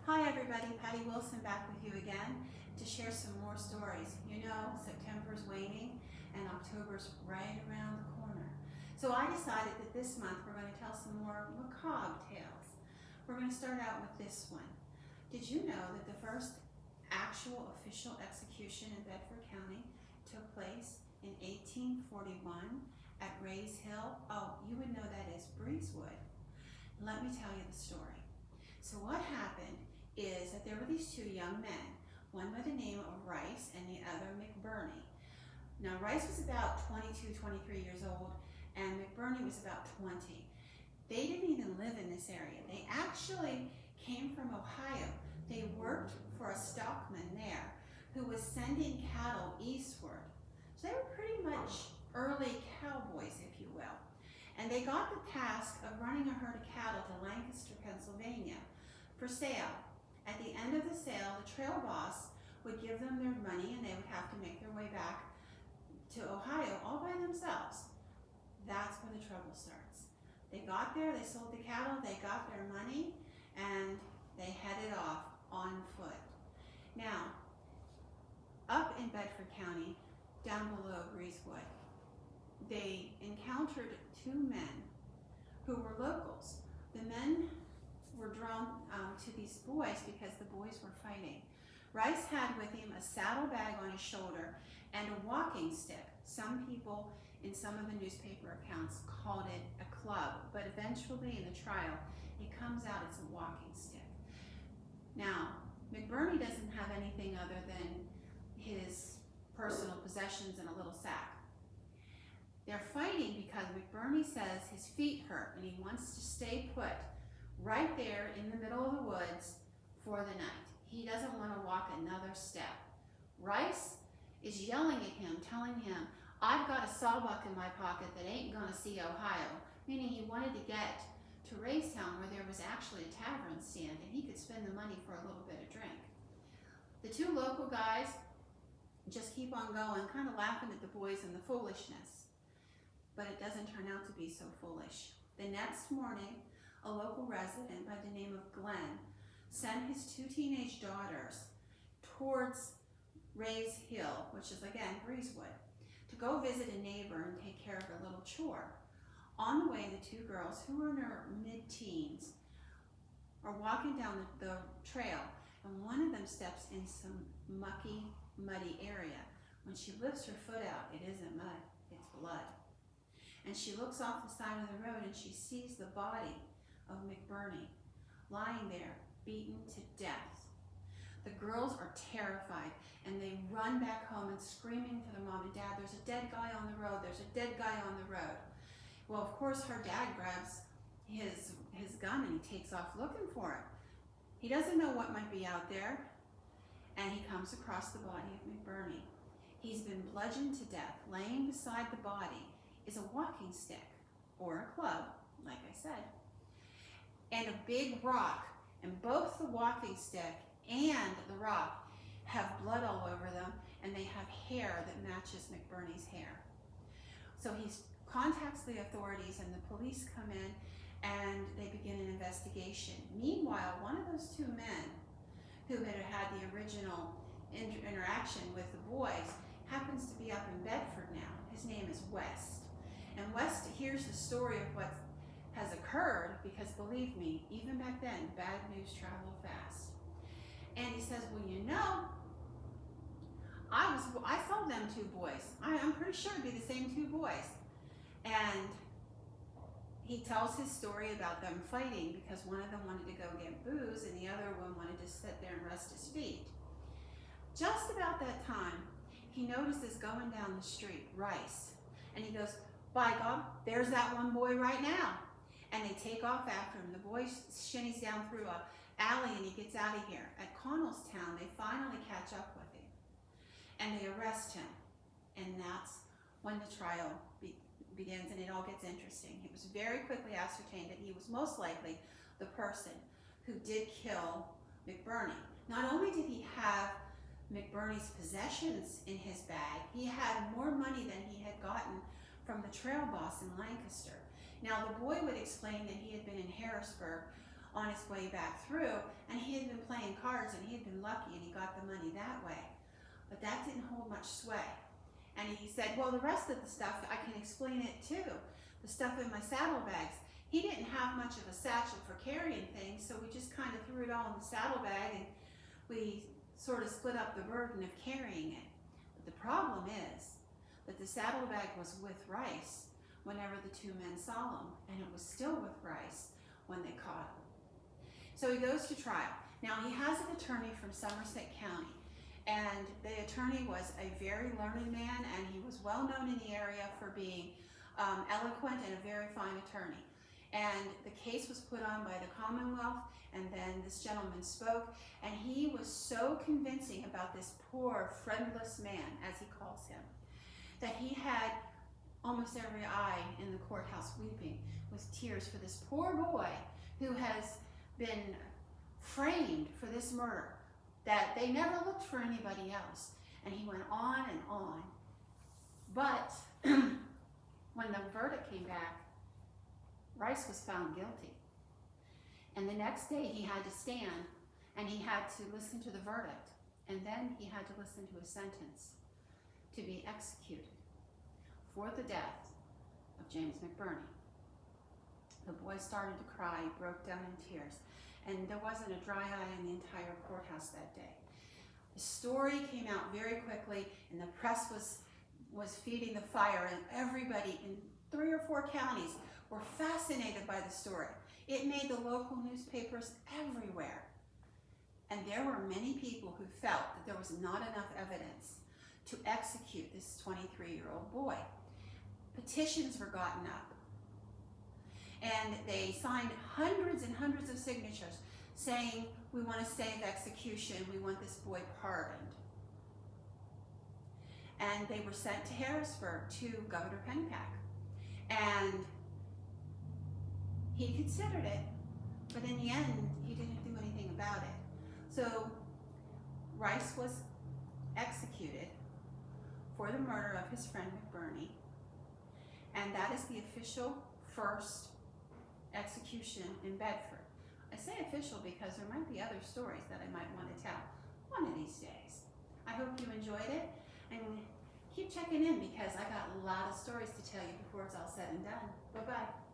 Hi everybody, Patty Wilson back with you again to share some more stories. You know, September's waning and October's right around the corner. So I decided that this month we're going to tell some more macabre tales. We're going to start out with this one. Did you know that the first actual official execution in Bedford County took place in 1841 at Rays Hill? Oh, you would know that as Breezewood. Let me tell you the story. So what happened is that there were these two young men, one by the name of Rice and the other McBurney. Now Rice was about 22, 23 years old and McBurney was about 20. They didn't even live in this area. They actually came from Ohio. They worked for a stockman there who was sending cattle eastward. So they were pretty much early cowboys, if you will. And they got the task of running a herd of cattle to Lancaster, Pennsylvania for sale. At the end of the sale, the trail boss would give them their money and they would have to make their way back to Ohio all by themselves. That's where the trouble starts. They got there, they sold the cattle, they got their money, and they headed off on foot. Now, up in Bedford County, down below Breezewood, they encountered two men who were locals. The men were drawn to these boys because the boys were fighting. Rice had with him a saddlebag on his shoulder and a walking stick. Some people in some of the newspaper accounts called it a club, but eventually in the trial, it comes out it's a walking stick. Now, McBurney doesn't have anything other than his personal possessions in a little sack. They're fighting because McBurney says his feet hurt and he wants to stay put right there in the middle of the woods for the night. He doesn't want to walk another step. Rice is yelling at him, telling him, I've got a sawbuck in my pocket that ain't gonna see Ohio, meaning he wanted to get to Raystown where there was actually a tavern stand and he could spend the money for a little bit of drink. The two local guys just keep on going, kind of laughing at the boys and the foolishness. But it doesn't turn out to be so foolish. The next morning, a local resident by the name of Glenn sent his two teenage daughters towards Rays Hill, which is again Breezewood, to go visit a neighbor and take care of a little chore. On the way, the two girls, who were in their mid-teens, are walking down the trail, and one of them steps in some mucky, muddy area. When she lifts her foot out, it isn't mud, it's blood. And she looks off the side of the road and she sees the body of McBurney lying there, beaten to death. The girls are terrified and they run back home and screaming to their mom and dad, there's a dead guy on the road, there's a dead guy on the road. Well, of course, her dad grabs his gun and he takes off looking for it. He doesn't know what might be out there, and he comes across the body of McBurney. He's been bludgeoned to death. Laying beside the body is a walking stick, or a club, like I said, and a big rock, and both the walking stick and the rock have blood all over them, and they have hair that matches McBurney's hair. So he contacts the authorities, and the police come in, and they begin an investigation. Meanwhile, one of those two men who had had the original interaction with the boys happens to be up in Bedford now. His name is West. And West hears the story of what has occurred because, believe me, even back then, bad news traveled fast. And he says, well, you know, I saw them two boys. I'm pretty sure it'd be the same two boys. And he tells his story about them fighting because one of them wanted to go get booze and the other one wanted to sit there and rest his feet. Just about that time, he notices going down the street, Rice, and he goes, by God, there's that one boy right now. And they take off after him. The boy shinnies down through a alley and he gets out of here. At Connellstown, they finally catch up with him and they arrest him. And that's when the trial begins and it all gets interesting. It was very quickly ascertained that he was most likely the person who did kill McBurney. Not only did he have McBurney's possessions in his bag, he had more money than he had gotten from the trail boss in Lancaster. Now, the boy would explain that he had been in Harrisburg on his way back through, and he had been playing cards and he had been lucky and he got the money that way. But that didn't hold much sway. And he said, well, the rest of the stuff, I can explain it too. The stuff in my saddlebags. He didn't have much of a satchel for carrying things, so we just kind of threw it all in the saddlebag and we sort of split up the burden of carrying it. But the problem is that the saddlebag was with Rice whenever the two men saw him, and it was still with Rice when they caught him. So he goes to trial. Now he has an attorney from Somerset County, and the attorney was a very learned man, and he was well known in the area for being eloquent and a very fine attorney. And the case was put on by the Commonwealth, and then this gentleman spoke, and he was so convincing about this poor, friendless man, as he calls him, that he had almost every eye in the courthouse weeping with tears for this poor boy who has been framed for this murder, that they never looked for anybody else. And he went on and on. But when the verdict came back, Rice was found guilty. And the next day he had to stand and he had to listen to the verdict. And then he had to listen to a sentence to be executed for the death of James McBurney. The boy started to cry, he broke down in tears, and there wasn't a dry eye in the entire courthouse that day. The story came out very quickly, and the press was feeding the fire, and everybody in 3 or 4 counties were fascinated by the story. It made the local newspapers everywhere. And there were many people who felt that there was not enough evidence to execute this 23-year-old boy. Petitions were gotten up, and they signed hundreds and hundreds of signatures saying, we want to save execution, we want this boy pardoned. And they were sent to Harrisburg to Governor Penpack. And he considered it, but in the end, he didn't do anything about it. So Rice was executed for the murder of his friend McBurney, and that is the official first execution in Bedford. I say official because there might be other stories that I might want to tell one of these days. I hope you enjoyed it, and keep checking in because I got a lot of stories to tell you before it's all said and done. Bye-bye.